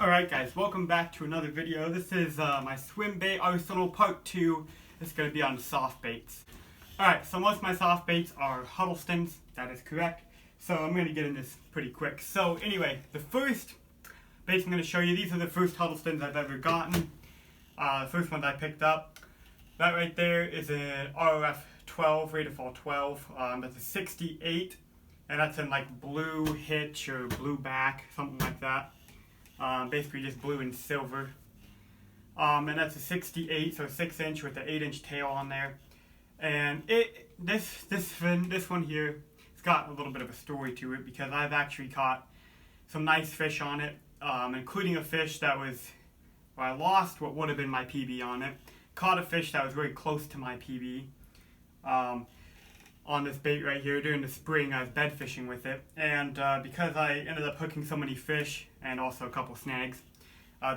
Alright guys, welcome back to another video. This is my Swimbait arsenal part 2. It's going to be on soft baits. Alright, so most of my soft baits are Huddlestons, that is correct. So I'm going to get in this pretty quick. So anyway, the first baits I'm going to show you, these are the first Huddlestons I've ever gotten. The first ones I picked up. That right there is an RF 12, rate of fall 12. That's a 68, and that's in like blue hitch or blue back, something like that. Basically just blue and silver. And that's a 68, so 6-inch with an 8-inch tail on there. And this one here, it's got a little bit of a story to it because I've actually caught some nice fish on it, including a fish that was, well, I lost what would have been my PB on it. Caught a fish that was very close to my PB on this bait right here. During the spring I was bed fishing with it, and because I ended up hooking so many fish and also a couple snags,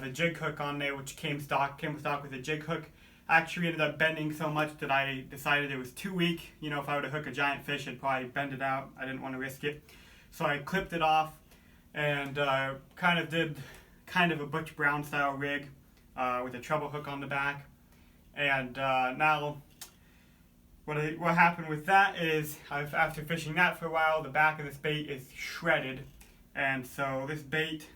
the jig hook on there, which came stock with a jig hook, actually ended up bending so much that I decided it was too weak. You know, if I were to hook a giant fish, I'd probably bend it out. I didn't want to risk it, so I clipped it off and kind of did a Butch Brown style rig with a treble hook on the back. And now what happened with that is, after fishing that for a while, the back of this bait is shredded, and so this bait,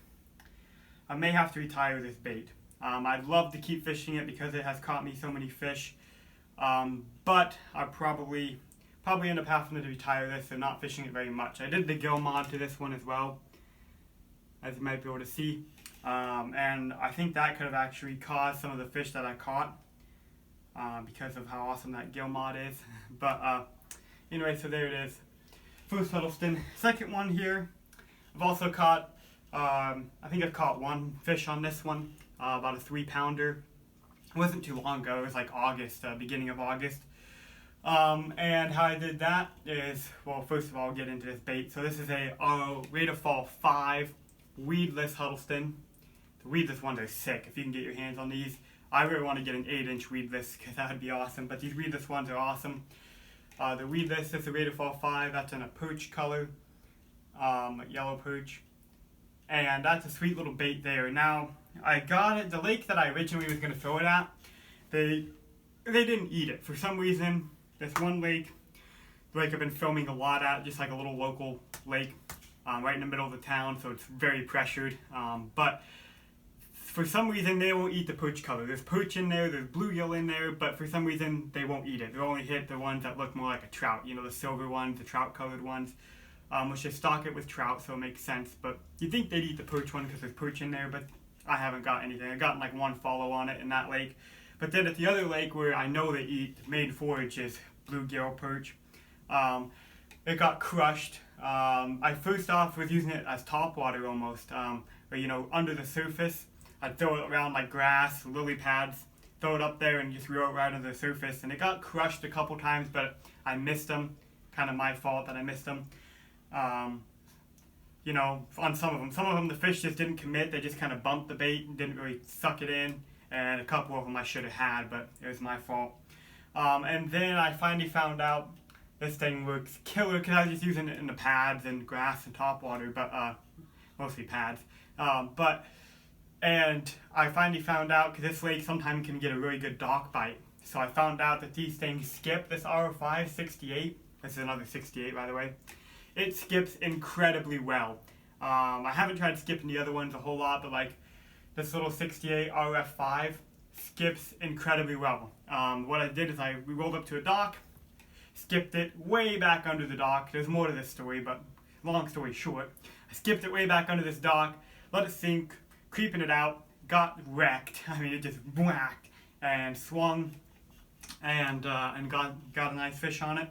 I may have to retire this bait. I'd love to keep fishing it because it has caught me so many fish, but I'll probably end up having to retire this and not fishing it very much. I did the gill mod to this one as well, as you might be able to see, and I think that could have actually caused some of the fish that I caught. Because of how awesome that gill mod is. But anyway, so there it is. First Huddleston. Second one here, I've also caught, I think I've caught one fish on this one, about a 3-pounder. It wasn't too long ago, it was like August, beginning of August. And how I did that is, well, first of all, I'll get into this bait. So this is a rate of fall 5 weedless Huddleston. The weedless ones are sick. If you can get your hands on these, I really want to get an 8-inch weedless because that would be awesome, but these weedless ones are awesome. The weedless is a rate of fall 5, that's in a perch color, yellow perch, and that's a sweet little bait there. Now, I got it, the lake that I originally was going to throw it at, they didn't eat it. For some reason, this one lake, the lake I've been filming a lot at, just like a little local lake, right in the middle of the town, so it's very pressured, but for some reason they won't eat the perch color. There's perch in there, there's bluegill in there, but for some reason they won't eat it. They'll only hit the ones that look more like a trout, you know, the silver ones, the trout colored ones. Which they stock it with trout, so it makes sense, but you'd think they'd eat the perch one because there's perch in there, but I haven't got anything. I've gotten like one follow on it in that lake. But then at the other lake where I know they eat main forage is bluegill perch, it got crushed. I first off was using it as topwater almost, or, you know, under the surface. I'd throw it around like grass, lily pads, throw it up there and just reel it right under the surface. And it got crushed a couple times, but I missed them. Kind of my fault that I missed them. You know, on some of them. Some of them the fish just didn't commit. They just kind of bumped the bait and didn't really suck it in. And a couple of them I should have had, but it was my fault. And then I finally found out this thing works killer because I was just using it in the pads and grass and topwater, but mostly pads. And I finally found out, because this lake sometimes can get a really good dock bite. So I found out that these things skip this R5 68. This is another 68, by the way. It skips incredibly well. I haven't tried skipping the other ones a whole lot, but like this little 68 RF5 skips incredibly well. What I did is we rolled up to a dock, skipped it way back under the dock. There's more to this story, but long story short, I skipped it way back under this dock, let it sink, creeping it out, got wrecked. I mean, it just whacked and swung and got a nice fish on it.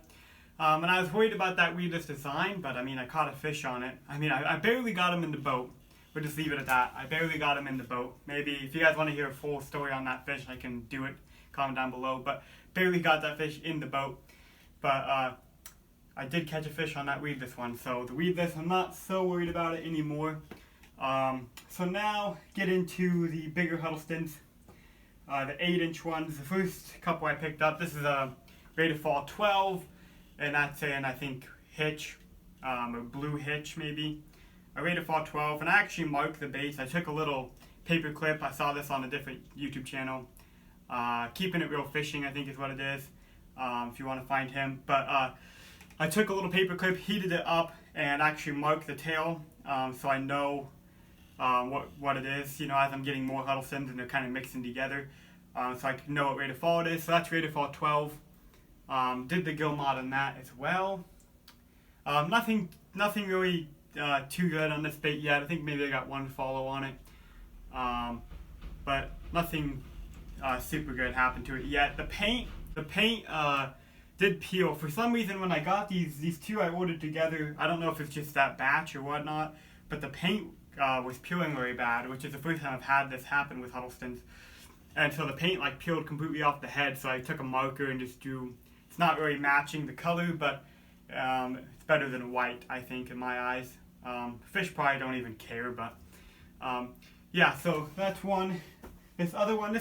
And I was worried about that weedless design, but I mean, I caught a fish on it. I mean, I barely got him in the boat. We'll just leave it at that. I barely got him in the boat. Maybe if you guys want to hear a full story on that fish, I can do it. Comment down below. But barely got that fish in the boat. But I did catch a fish on that weedless one. So the weedless, I'm not so worried about it anymore. So now get into the bigger Huddlestons, the 8-inch ones. The first couple I picked up, this is a rate of fall 12, and that's in, I think, hitch, or blue hitch maybe. I rate of fall 12, and I actually marked the baits. I took a little paper clip. I saw this on a different YouTube channel. Keeping It Real Fishing, I think is what it is, if you want to find him. But I took a little paper clip, heated it up, and actually marked the tail, so I know what it is, you know, as I'm getting more Huddlestons and they're kind of mixing together, so I can know what rate of fall it is. So that's rate of fall 12. Did the gill mod on that as well. Nothing really too good on this bait yet. I think maybe I got one follow on it, but nothing super good happened to it yet. The paint did peel for some reason. When I got these two I ordered together, I don't know if it's just that batch or whatnot, but the paint was peeling very bad, which is the first time I've had this happen with Huddlestons. And so the paint like peeled completely off the head, so I took a marker and just drew. It's not really matching the color, but it's better than white, I think, in my eyes. Fish probably don't even care, but yeah, so that's one. This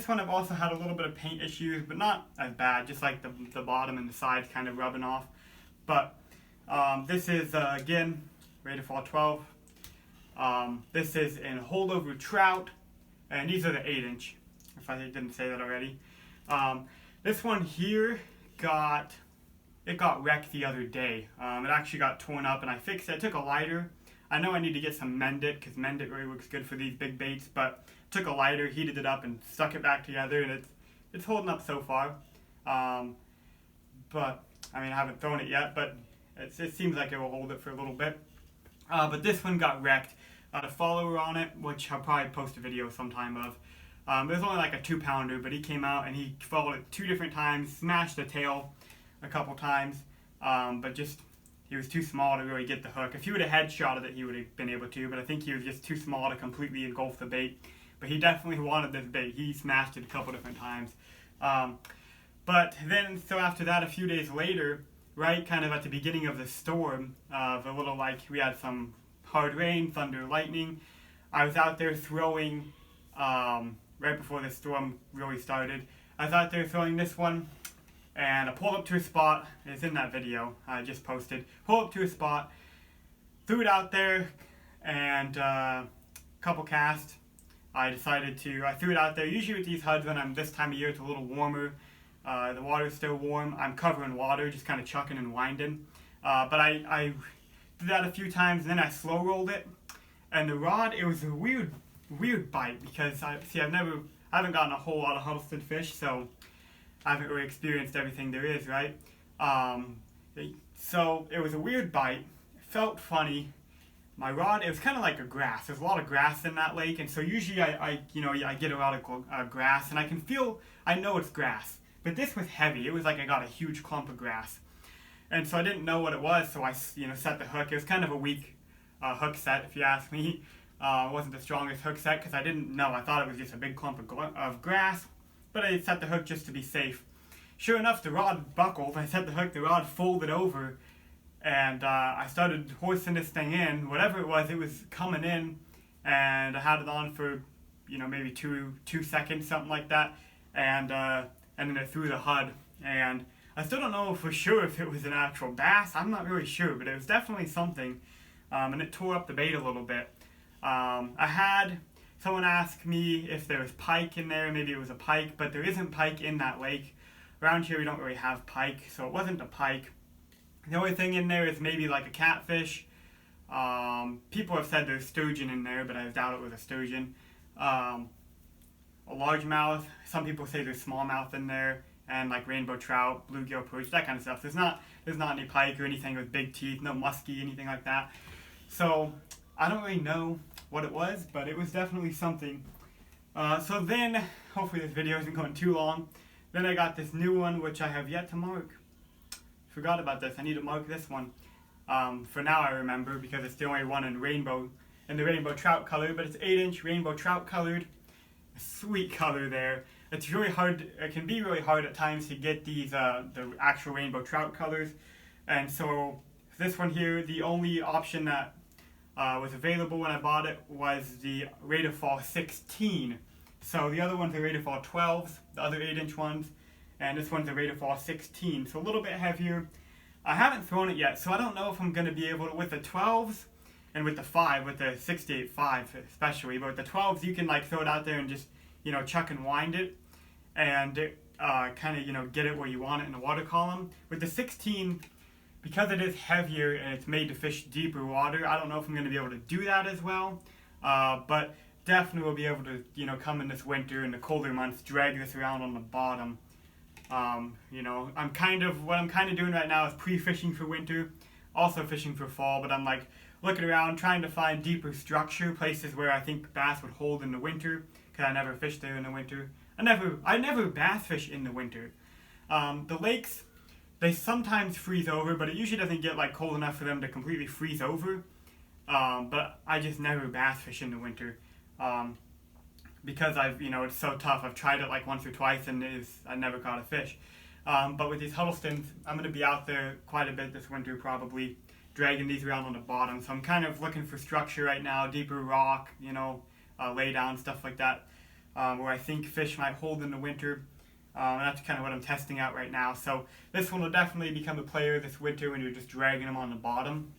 one I've also had a little bit of paint issues, but not as bad, just like the bottom and the sides kind of rubbing off. But this is, again, rate of fall 12. This is in holdover trout, and these are the 8-inch, if I didn't say that already. This one here got wrecked the other day. It actually got torn up, and I fixed it. I took a lighter. I know I need to get some Mend It, because Mend It really works good for these big baits, but took a lighter, heated it up, and stuck it back together, and it's holding up so far. But I mean, I haven't thrown it yet, but it seems like it will hold it for a little bit. But this one got wrecked. A follower on it, which I'll probably post a video sometime of. It was only like a 2-pounder, but he came out and he followed it 2 different times, smashed the tail a couple times, but just he was too small to really get the hook. If he would have headshotted it, he would have been able to, but I think he was just too small to completely engulf the bait. But he definitely wanted this bait. He smashed it a couple different times. But then, so after that, a few days later, right, kind of at the beginning of the storm, the little, like, we had some hard rain, thunder, lightning. I was out there throwing, right before the storm really started, I was out there throwing this one, and I pulled up to a spot. It's in that video I just posted. Pulled up to a spot, threw it out there, and couple casts. I threw it out there. Usually with these HUDs, when I'm this time of year, it's a little warmer. The water's still warm. I'm covering water, just kind of chucking and winding. But I did that a few times, and then I slow rolled it. And the rod, it was a weird bite, because I haven't gotten a whole lot of Huddleston fish, so I haven't really experienced everything there is, right? So it was a weird bite. It felt funny. My rod, it was kind of like a grass. There's a lot of grass in that lake, and so usually I get a lot of grass, and I know it's grass. But this was heavy. It was like I got a huge clump of grass. And so I didn't know what it was, so I set the hook. It was kind of a weak hook set, if you ask me. It wasn't the strongest hook set, because I didn't know. I thought it was just a big clump of grass, but I set the hook just to be safe. Sure enough, the rod buckled. I set the hook, the rod folded over, and I started hoisting this thing in. Whatever it was coming in, and I had it on for, maybe two seconds, something like that, and then it threw the HUD. And I still don't know for sure if it was an actual bass. I'm not really sure, but it was definitely something, and it tore up the bait a little bit. I had someone ask me if there was pike in there. Maybe it was a pike, but there isn't pike in that lake. Around here we don't really have pike, so it wasn't a pike. The only thing in there is maybe like a catfish. People have said there's sturgeon in there, but I doubt it was a sturgeon. A largemouth. Some people say there's smallmouth in there, and like rainbow trout, bluegill perch, that kind of stuff. There's not any pike or anything with big teeth, no muskie, anything like that. So I don't really know what it was, but it was definitely something. So then, hopefully this video isn't going too long. Then I got this new one, which I have yet to mark. Forgot about this. I need to mark this one. For now I remember, because it's the only one in the rainbow trout color, but it's 8-inch rainbow trout colored. A sweet color there. It's really hard. It can be really hard at times to get these the actual rainbow trout colors. And so this one here, the only option that was available when I bought it was the rate of fall 16. So the other one's a rate of fall 12s, the other 8-inch ones, and this one's a rate of fall 16, so a little bit heavier. I haven't thrown it yet, so I don't know if I'm going to be able to, with the 12s, and with the 5, with the 68.5 especially, but with the 12s you can like throw it out there and just, you know, chuck and wind it, and kind of, you know, get it where you want it in the water column. With the 16, because it is heavier and it's made to fish deeper water, I don't know if I'm going to be able to do that as well, but definitely will be able to, you know, come in this winter in the colder months, drag this around on the bottom. You know, what I'm kind of doing right now is pre-fishing for winter, also fishing for fall, but I'm like looking around trying to find deeper structure, places where I think bass would hold in the winter, because I never fished there in the winter. I never bass fish in the winter. The lakes, they sometimes freeze over, but it usually doesn't get like cold enough for them to completely freeze over. But I just never bass fish in the winter. Because you know, it's so tough. I've tried it like once or twice and I never caught a fish. But with these Huddlestons, I'm going to be out there quite a bit this winter probably, dragging these around on the bottom. So I'm kind of looking for structure right now, deeper rock, you know, lay down, stuff like that, where I think fish might hold in the winter. And that's kind of what I'm testing out right now. So this one will definitely become a player this winter when you're just dragging them on the bottom.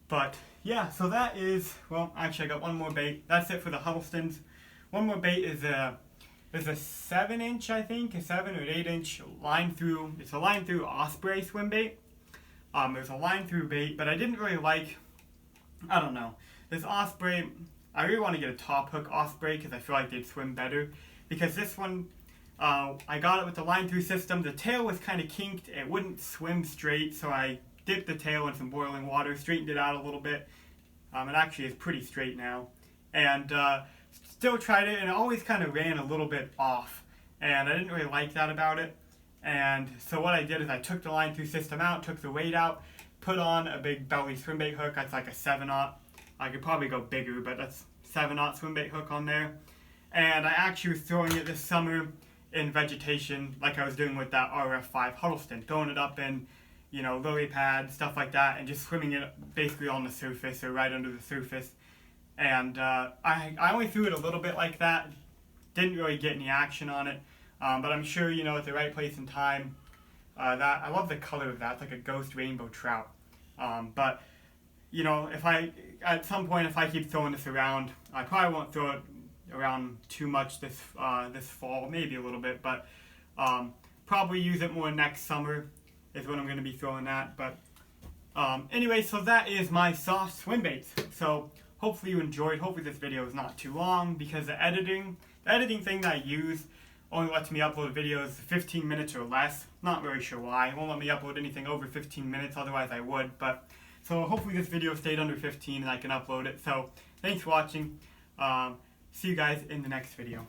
But yeah, so that is, well, actually I got one more bait. That's it for the Huddlestons. One more bait is a 7-inch, I think, a 7 or 8-inch line through. It's a line through osprey swim bait. There's a line through bait, but I didn't really like, I don't know, this osprey. I really want to get a top hook osprey because I feel like they'd swim better. Because this one, I got it with the line through system. The tail was kind of kinked. It wouldn't swim straight, so I dipped the tail in some boiling water, straightened it out a little bit. It actually is pretty straight now. And still tried it, and it always kind of ran a little bit off. And I didn't really like that about it. And so what I did is I took the line through system out, took the weight out, put on a big belly swimbait hook. That's like a 7/0. I could probably go bigger, but that's 7/0 swimbait hook on there. And I actually was throwing it this summer in vegetation like I was doing with that RF5 Huddleston, throwing it up in, you know, lily pads, stuff like that, and just swimming it basically on the surface or right under the surface. And I only threw it a little bit like that, didn't really get any action on it, but I'm sure, you know, at the right place and time, that I love the color of that. It's like a ghost rainbow trout. But, you know, at some point, if I keep throwing this around, I probably won't throw it around too much this fall, maybe a little bit, but probably use it more next summer is when I'm going to be throwing that. But anyway, so that is my soft swim baits. So hopefully you enjoyed. Hopefully this video is not too long, because the editing thing that I use only lets me upload videos 15 minutes or less. Not really sure why. It won't let me upload anything over 15 minutes, otherwise I would. But so hopefully this video stayed under 15 and I can upload it. So thanks for watching. See you guys in the next video.